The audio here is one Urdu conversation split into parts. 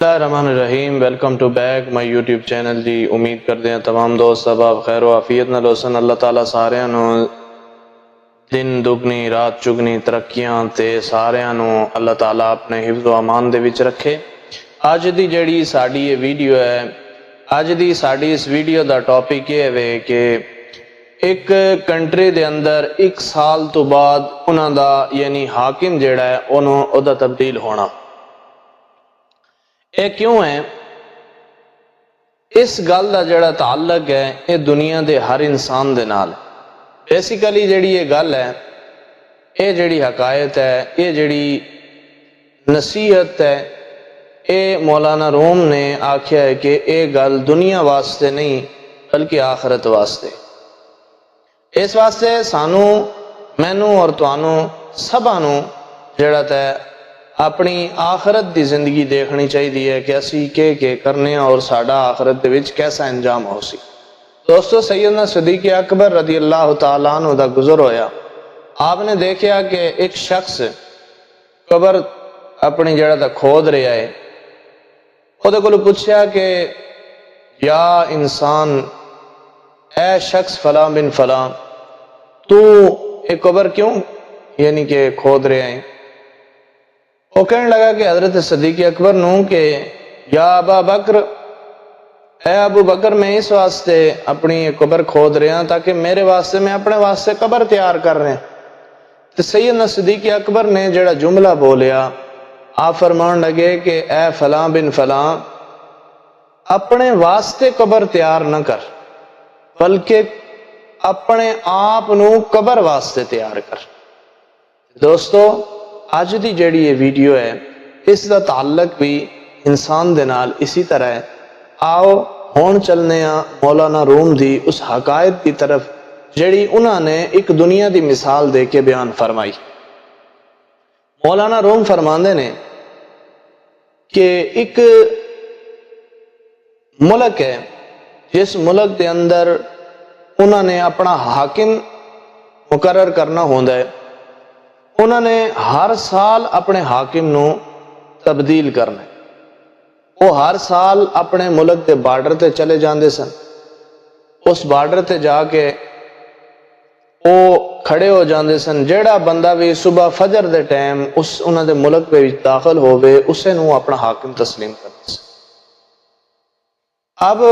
الرحمن الرحیم welcome to back my YouTube channel جی امید کرتے ہیں تمام دوست احباب خیر و عافیت نال ہوسن۔ اللہ تعالیٰ سارے دن دگنی رات چگنی ترقیاں تے سارے اللہ تعالیٰ اپنے حفظ و امان دے وچ رکھے۔ اج دی جڑی ساڈی یہ ویڈیو ہے، اج دی ساڈی اس ویڈیو دا ٹاپک یہ ہے کہ ایک کنٹری دے اندر ایک سال تو بعد انہاں دا یعنی حاکم جڑا ہے انہوں او دا تبدیل ہونا۔ اے کیوں ہے؟ اس گل دا جڑا تعلق ہے یہ دنیا دے ہر انسان دے نال بیسیکلی جڑی یہ گل ہے، یہ جڑی حقائق ہے، یہ جڑی نصیحت ہے، یہ مولانا روم نے آکھیا ہے کہ یہ گل دنیا واسطے نہیں بلکہ آخرت واسطے۔ اس واسطے سانو مینوں اور توانوں سبھانوں جڑا تے اپنی آخرت دی زندگی دیکھنی چاہیے کہ اسی کے کرنے اور ساڈا آخرت دے وچ کیسا انجام ہو سی۔ دوستو، سیدنا صدیق اکبر رضی اللہ تعالیٰ عنہ دا گزر ہویا۔ آپ نے دیکھا کہ ایک شخص قبر اپنی جڑا دا کھود رہا ہے، وہ دے کولو پوچھیا کہ یا انسان، اے شخص فلاں بن فلاں، تو ایک قبر کیوں یعنی کہ کھود رہا ہے؟ وہ کہنے لگا کہ حضرت صدیق اکبر نو کہ یا ابا بکر، اے ابو بکر، میں اس واسطے اپنی قبر کھود رہا تاکہ میرے واسطے میں اپنے واسطے قبر تیار کر رہے ہیں۔ تو سیدنا صدیق اکبر نے جڑا جملہ بولیا، آپ فرمان لگے کہ اے فلاں بن فلاں، اپنے واسطے قبر تیار نہ کر بلکہ اپنے آپ نو قبر واسطے تیار کر۔ دوستو، آج دی جڑی یہ ویڈیو ہے اس دا تعلق بھی انسان دے نال اسی طرح ہے۔ آؤ ہون چلنے مولانا روم دی اس حقائق کی طرف جڑی انہوں نے ایک دنیا دی مثال دے کے بیان فرمائی۔ مولانا روم فرماندے نے کہ ایک ملک ہے جس ملک دے اندر انہوں نے اپنا حاکم مقرر کرنا ہوندا ہے، انہوں نے ہر سال اپنے حاکم نو تبدیل کرنا ہے۔ وہ ہر سال اپنے ملک کے بارڈر تے چلے جاندے سن، اس بارڈر تے جا کے وہ کھڑے ہو جاندے سن۔ جیڑا بندہ بھی صبح فجر دے ٹائم انہوں دے ملک پہ داخل ہوئے اسے نو اپنا حاکم تسلیم کرتے سن۔ اب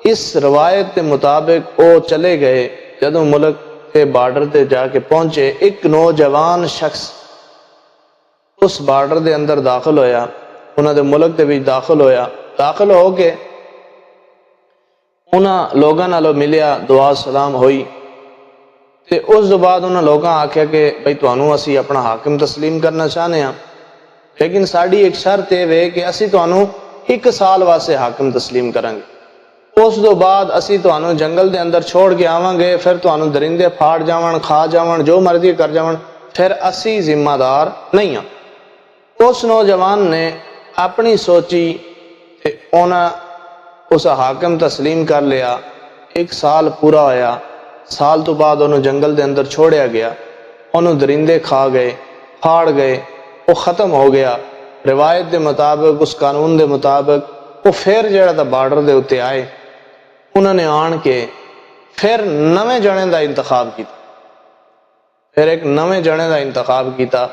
اس روایت کے مطابق وہ چلے گئے، جدوں ملک کے بارڈر تے جا کے پہنچے، ایک نوجوان شخص اس بارڈر دے اندر داخل ہویا، انہوں دے ملک دے بھی داخل ہویا، داخل ہو کے انہاں لوگاں نالوں ملیا، دعا سلام ہوئی، تے اس دو بعد انہاں لوگاں آکھیا کہ بھئی تانوں اسی اپنا حاکم تسلیم کرنا چاہنے ہیں، لیکن ساڈی ایک شرط ہے کہ اسی تانوں 1 سال واسطے حاکم تسلیم کریں گے، اس دو بعد اسی تانوں جنگل دے اندر چھوڑ کے آواں گے، پھر تانوں درندے پھاڑ جاون، کھا جاون، جو مرضی کر جاون، پھر اسی ذمہ دار نہیں ہیں۔ اس نوجوان نے اپنی سوچی تے انہاں اس حاکم تسلیم کر لیا۔ 1 سال پورا ہویا، سال تو بعد انہوں جنگل دے اندر چھوڑیا گیا، انہوں درندے کھا گئے، پھاڑ گئے، وہ ختم ہو گیا۔ روایت دے مطابق، اس قانون دے مطابق وہ پھر جڑا تھا بارڈر دے اتے آئے، انہوں نے آن کے پھر نویں جنے دا انتخاب کیتا، پھر ایک نویں جنے دا انتخاب کیتا،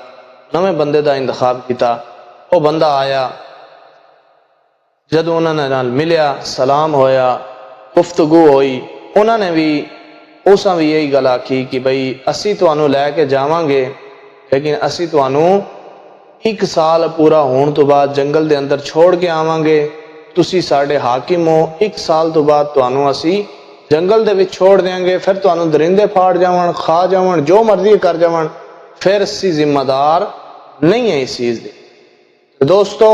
نویں بندے دا انتخاب کیتا۔ وہ بندہ آیا، جدو انہوں نے نال ملیا، سلام ہویا، گفتگو ہوئی، انہوں نے بھی اساں بھی یہی گل آکھی کہ بھئی اسی تانوں لے کے جاواں گے، لیکن اسی تانوں 1 سال پورا ہون تو بعد جنگل دے اندر چھوڑ کے آواں گے، تسی ساڈے حاکم ہو، 1 سال تو بعد تانوں اسی جنگل دے وچ چھوڑ دیاں گے، پھر تانوں درندے پھاڑ جاون، کھا جاون، جو مرضی کر جاون، پھر اسی ذمہ دار نہیں ہے اس چیز دے۔ دوستو،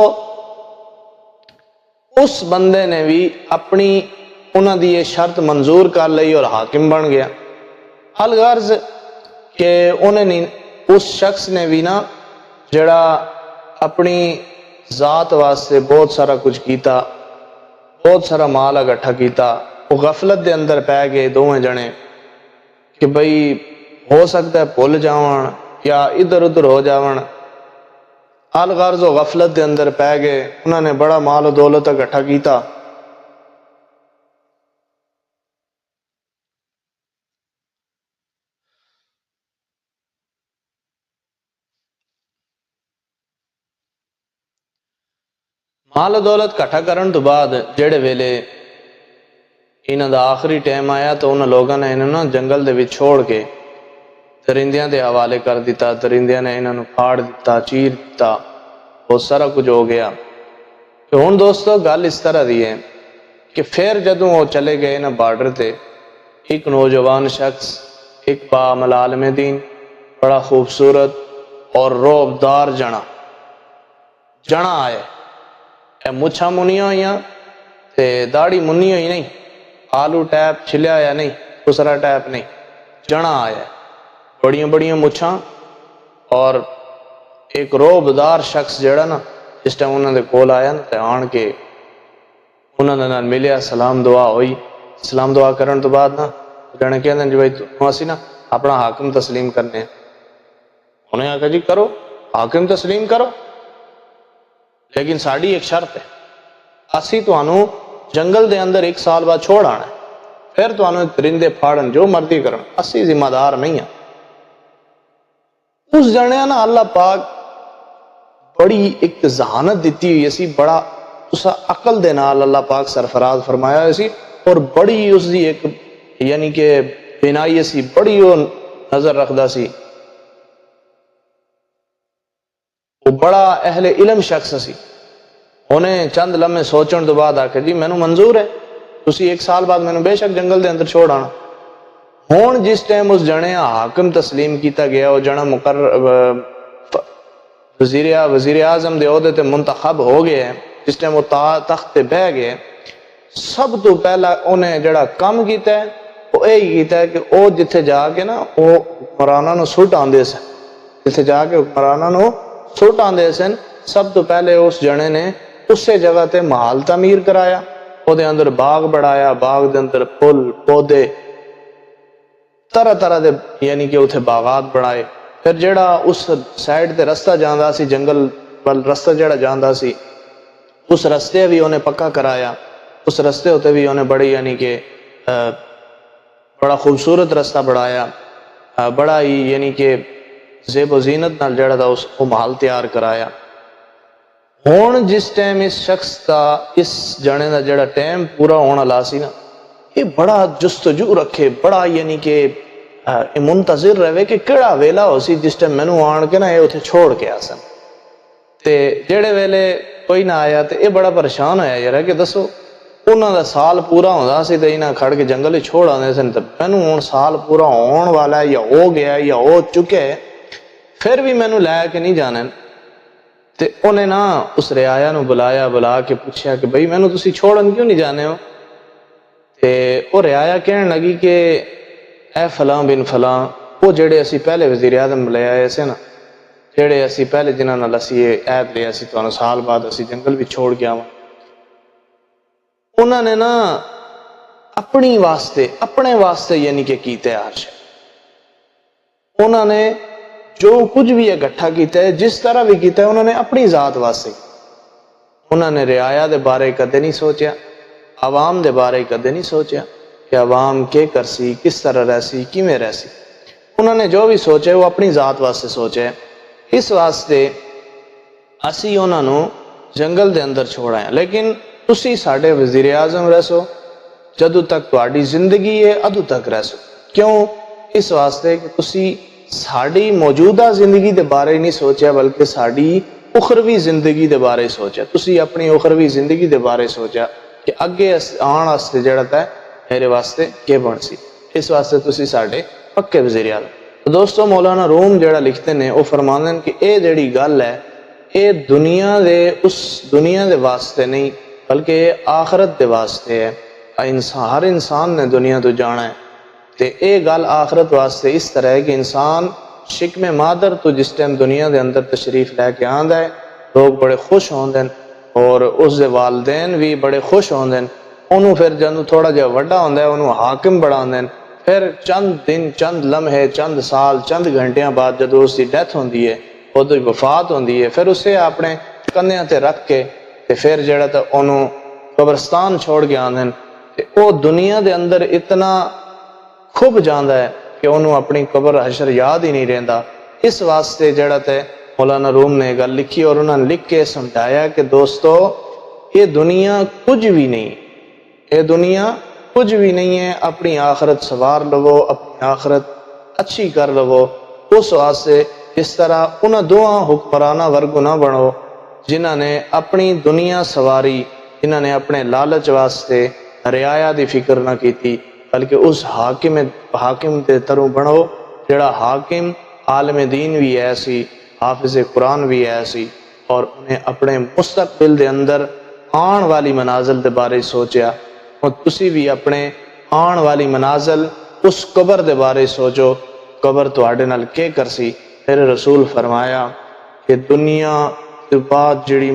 اس بندے نے بھی اپنی انہاں دی یہ شرط منظور کر لئی اور حاکم بن گیا۔ الغرض کہ انہیں نہیں، اس شخص نے بھی نا جڑا اپنی ذات واسطے بہت سارا کچھ کیتا، بہت سارا مال اکٹھا کیتا، وہ غفلت دے اندر پہ گئے دوویں جنے کہ بھئی ہو سکتا ہے بھول جاون یا ادھر ادھر ہو جاون، الغرض و غفلت دے اندر پہ گئے، انہوں نے بڑا مال و دولت اکٹھا کیتا، مال و دولت کٹھا کرن تو بعد جڑے ویلے انہاں دا آخری ٹائم آیا تو انہاں لوگاں نے انہاں نا جنگل دے وچ چھوڑ کے درندیاں دے حوالے کر دیتا، درندیاں نے انہاں نو پھاڑ دیتا، چیر دیتا، بہت سارا کچھ ہو گیا۔ تو ہن دوستو گل اس طرح دی ہے کہ پھر جدوں وہ چلے گئے نا بارڈر تے، ایک نوجوان شخص، ایک بعمل عالم دین، بڑا خوبصورت اور روبدار جنا آئے، مچھاں منیاں ہوئیاں تے داڑھی منی ہوئی نہیں، آلو ٹیپ چھلیا یا نہیں، خسرا ٹیپ نہیں، جنا آیا، بڑیاں بڑیاں مچھاں، اور ایک روبدار شخص جڑا نا جس ٹائم انہوں نے کول آیا نا تے آن کے انہوں نے نال ملیا، سلام دعا ہوئی، سلام دعا کرن تو بعد نا جنے کہندے جو بھائی تو اسی نا اپنا حاکم تسلیم کرنے ہیں۔ انہیں آکھا جی کرو، حاکم تسلیم کرو، لیکن ساڑی ایک شرط ہے، اسی تو انہوں جنگل دے اندر 1 سال بعد چھوڑ آنا ہے، پھر تو انہوں درندے پھاڑن جو مرضی کرن، اسی ذمہ دار نہیں ہیں۔ اس جنے نا اللہ پاک بڑی ایک ذہانت دیتی ہوئی اسی، بڑا اسا عقل دے نال اللہ پاک سرفراز فرمایا اسی، اور بڑی اس دی ایک یعنی کہ بینائی اسی، بڑی وہ نظر رکھدا سی، وہ بڑا اہل علم شخص سی۔ انہیں چند لمحے سوچن تو بعد آکھے جی مینوں منظور ہے، تسی 1 سال بعد مینوں بے شک جنگل دے اندر چھوڑ آنا۔ ہون جس ٹائم اس جنے حاکم تسلیم کیتا گیا، وہ جنا وزیر اعظم دے عہدے تے منتخب ہو گئے ہیں، جس ٹائم وہ تخت تے بہ گئے، سب تو پہلا انہیں جڑا کام کیتا ہے وہ یہی کیتا ہے کہ وہ جتھے جا کے نا وہ حکمراناں نو سٹ آندے سن، جتھے جا کے حکمراناں نو سٹ آندے سن، سب تو پہلے اس جنے نے اسے جگہ تے محل تعمیر کرایا، وہ دے اندر باغ بڑھایا، باغ دے اندر پھل پودے طرح طرح دے یعنی کہ اتھے باغات بڑھائے۔ پھر جڑا اس سائڈ تے رستہ جاندا سی، جنگل وال رستہ جڑا جاندا سی، اس رستے بھی انہیں پکا کرایا، اس رستے ہوتے بھی انہیں بڑی یعنی کہ بڑا خوبصورت رستہ بڑھایا، بڑا ہی یعنی کہ زیب و زینت نال جڑا تھا اس کو محل تیار کرایا۔ ہون جس ٹائم اس شخص کا، اس جانے دا جڑا ٹائم پورا ہونا لا سی نا، یہ بڑا جستجو رکھے، بڑا یعنی کہ منتظر رہے کہ کیڑا ویلا ہو سی جس ٹائم مینوں آن کے نا یہ اتھے چھوڑ کے آسن، تے جڑے ویلے کوئی نہ آیا تے یہ بڑا پریشان ہویا یار کہ دسو انہاں دا سال پورا ہوندا سی تے انہاں کھڑ کے جنگل ہی چھوڑ آندے سن، تے مینوں ہن سال پورا ہون والا ہے یا ہو گیا ہے یا ہو چکے ہے، پھر بھی مینوں لے کے نہیں جانا۔ تے انہیں نا اس رعایا نو بلا کے پوچھا کہ بھئی مینوں تسی چھوڑن کیوں نہیں جانے ہو؟ تے وہ رعایا کہنے لگی کہ اے فلاں بن فلاں، وہ جڑے اسی پہلے وزیر اعظم لے آئے سے نا، جڑے اسی پہلے جنہاں نال اسی عہد لیا سی تانوں سال بعد اسی جنگل بھی چھوڑ کے آواں، انہوں نے نا اپنے واسطے یعنی کہ کیتے عرش، انہوں نے جو کچھ بھی اکٹھا کیتا ہے، جس طرح بھی کیتا ہے، انہوں نے اپنی ذات واسطے، انہوں نے رعایا دے بارے کدے نہیں سوچیا، عوام دے بارے کدے نہیں سوچیا کہ عوام کے کرسی، کس طرح رہسی، کیویں رہسی، انہوں نے جو بھی سوچے وہ اپنی ذات واسطے سوچے۔ اس واسطے اسی انہوں نے جنگل دے اندر چھوڑا ہے، لیکن تسی ساڈے وزیر اعظم رہسو، جدو تک تہاڈی زندگی ہے ادو تک رہسو، کیوں؟ اس واسطے کہ تسی ساڈی موجودہ زندگی دے بارے نہیں سوچیا بلکہ ساڈی اخروی زندگی دے بارے سوچیا، تسی اپنی اخروی زندگی دے بارے سوچیا کہ اگے آن واسطے جڑا ہے میرے واسطے کے بن سی، اس واسطے تسی ساڈے پکے وزیر اعظم۔ دوستو مولانا روم جڑا لکھتے ہیں وہ فرماندے کہ اے جڑی گل ہے اے دنیا دے واسطے نہیں بلکہ آخرت دے واسطے ہے، ہر انسان نے دنیا تو جانا ہے، تے اے گل آخرت واسطے اس طرح ہے کہ انسان شکم مادر تو جس ٹائم دنیا دے اندر تشریف لے کے آندا ہے، لوگ بڑے خوش ہوندے ہیں اور اس دے والدین بھی بڑے خوش ہوندے ہیں، انہوں پھر جدوں تھوڑا جہا وڈا ہوندا ہے انہوں حاکم بڑھاندے ہیں، پھر چند دن، چند لمحے، چند سال، چند گھنٹیاں بعد جدوں اس دی ڈیتھ ہوندی ہے ਉਹਦੀ ਵਫਾਤ ਹੁੰਦੀ ਹੈ, ਫਿਰ ਉਸੇ ਆਪਣੇ ਕੰਨਿਆਂ ਤੇ ਰੱਖ ਕੇ ਤੇ ਫਿਰ ਜਿਹੜਾ ਤਾਂ ਉਹਨੂੰ ਕਬਰਸਤਾਨ ਛੋੜ ਕੇ ਆਉਂਦੇ ਨੇ ਤੇ ਉਹ ਦੁਨੀਆ ਦੇ ਅੰਦਰ ਇਤਨਾ ਖੁੱਭ ਜਾਂਦਾ ਹੈ ਕਿ ਉਹਨੂੰ ਆਪਣੀ ਕਬਰ ਹਸ਼ਰ ਯਾਦ ਹੀ ਨਹੀਂ ਰਹਿੰਦਾ। ਇਸ ਵਾਸਤੇ ਜਿਹੜਾ ਤੇ ਮੌਲਾਨਾ ਰੂਮ ਨੇ ਗੱਲ ਲਿਖੀ اور انہوں نے لکھ کے سمجھایا کہ دوستو یہ دنیا کچھ بھی نہیں، یہ دنیا کچھ بھی نہیں ہے، اپنی آخرت سوار لو، اپنی آخرت اچھی کر لو۔ اس واسطے اس طرح انہاں دعا حکمرانہ ورگو نہ بنو جنہاں نے اپنی دنیا سواری، جنہاں نے اپنے لالچ واسطے رعایا دی فکر نہ کیتی، بلکہ اس حاکم دے تروں بنو جڑا حاکم عالم دین بھی ایسی، حافظ قرآن بھی ایسی، اور انہیں اپنے مستقبل دے اندر آن والی منازل دے بارے سوچیا۔ اور تسی بھی اپنے آن والی منازل اس قبر دے بارے سوچو، قبر تو آڑے نال کے کرسی۔ میرے رسول فرمایا کہ دنیا تو بعد جڑی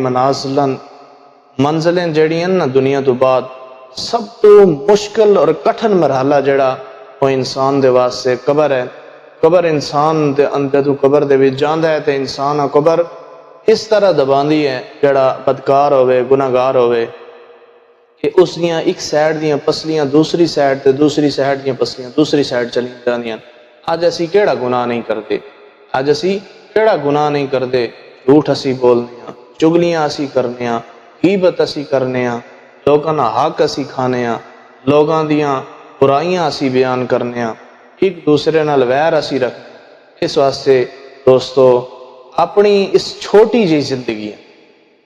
منزلیں جڑی ہیں نا دنیا تو بعد سب تو مشکل اور کٹھن مرحلہ جڑا وہ انسان دے واسطے قبر ہے۔ قبر انسان دے اندر تو قبر دے بھی جاندہ ہے تے انسان قبر اس طرح دباندی ہے جڑا بدکار ہوئے، گناہگار ہوئے کہ اس دیاں ایک سائیڈ دیاں پسلیاں دوسری سائیڈ تے دوسری سائیڈ دیاں پسلیاں دوسری سائیڈ چلی جاندیاں۔ آج اسی کیڑا گناہ نہیں کرتے، آج اسی کیڑا گناہ نہیں کرتے، جھوٹ اسی بولنے ہیں، چگلیاں اسی کرنے ہیں، غیبت اسی کرنے ہیں، لوگاں نا حق اسی کھانے ہیں، لوگاں دیاں برائیاں اسی بیان کرنے ہیں، ایک دوسرے نال ویر اسی رکھنے ہیں۔ اس واسطے دوستو اپنی اس چھوٹی جی زندگی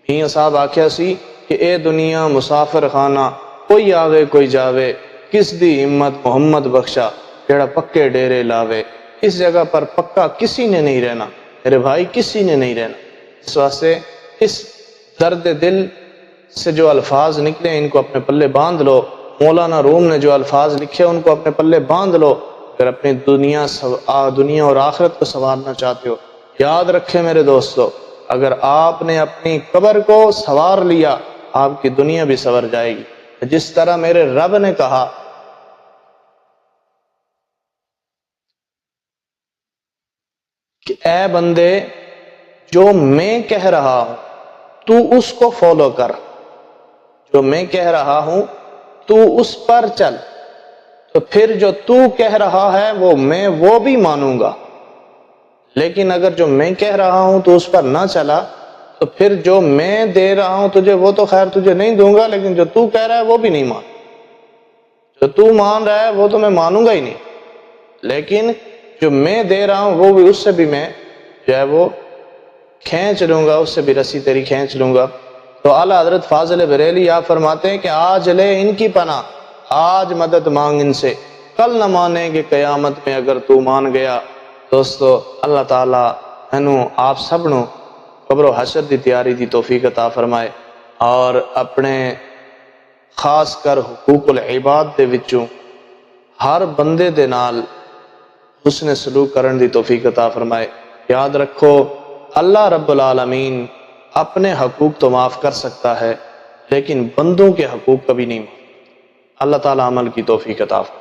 میاں صاحب آکھیا سی کہ اے دنیا مسافر خانہ، کوئی آوے کوئی جاوے، کس دی ہمت محمد بخشا جڑا پکے ڈیرے لاوے۔ اس جگہ پر پکا کسی نے نہیں رہنا میرے بھائی، کسی نے نہیں رہنا۔ اس واسطے اس درد دل سے جو الفاظ نکلے ان کو اپنے پلے باندھ لو۔ مولانا روم نے جو الفاظ لکھے ان کو اپنے پلے باندھ لو۔ اگر اپنی دنیا اور آخرت کو سنوارنا چاہتے ہو، یاد رکھیں میرے دوستو، اگر آپ نے اپنی قبر کو سنوار لیا آپ کی دنیا بھی سنور جائے گی۔ جس طرح میرے رب نے کہا کہ اے بندے جو میں کہہ رہا ہوں تو اس کو فالو کر، جو میں کہہ رہا ہوں تو اس پر چل، تو پھر جو تو کہہ رہا ہے میں وہ بھی مانوں گا۔ لیکن اگر جو میں کہہ رہا ہوں تو اس پر نہ چلا تو پھر جو میں دے رہا ہوں تجھے وہ تو خیر تجھے نہیں دوں گا، لیکن جو تو کہہ رہا ہے وہ بھی نہیں مان، جو تو مان رہا ہے وہ تو میں مانوں گا ہی نہیں، لیکن جو میں دے رہا ہوں وہ بھی اس سے بھی میں جو ہے وہ کھینچ لوں گا، اس سے بھی رسی تیری کھینچ لوں گا۔ تو اعلیٰ حضرت فاضل بریلی آپ فرماتے ہیں کہ آج لے ان کی پناہ، آج مدد مانگ ان سے، کل نہ مانیں گے قیامت میں اگر تو مان گیا۔ دوستو اللہ تعالیٰ ہنوں آپ سب نو قبر و حشر دی تیاری دی توفیق عطا فرمائے، اور اپنے خاص کر حقوق العباد دے وچوں ہر بندے دے نال حسن سلوک کرن دی توفیق عطا فرمائے۔ یاد رکھو اللہ رب العالمین اپنے حقوق تو معاف کر سکتا ہے لیکن بندوں کے حقوق کبھی نہیں۔ اللہ تعالیٰ عمل کی توفیق عطا فرمائے۔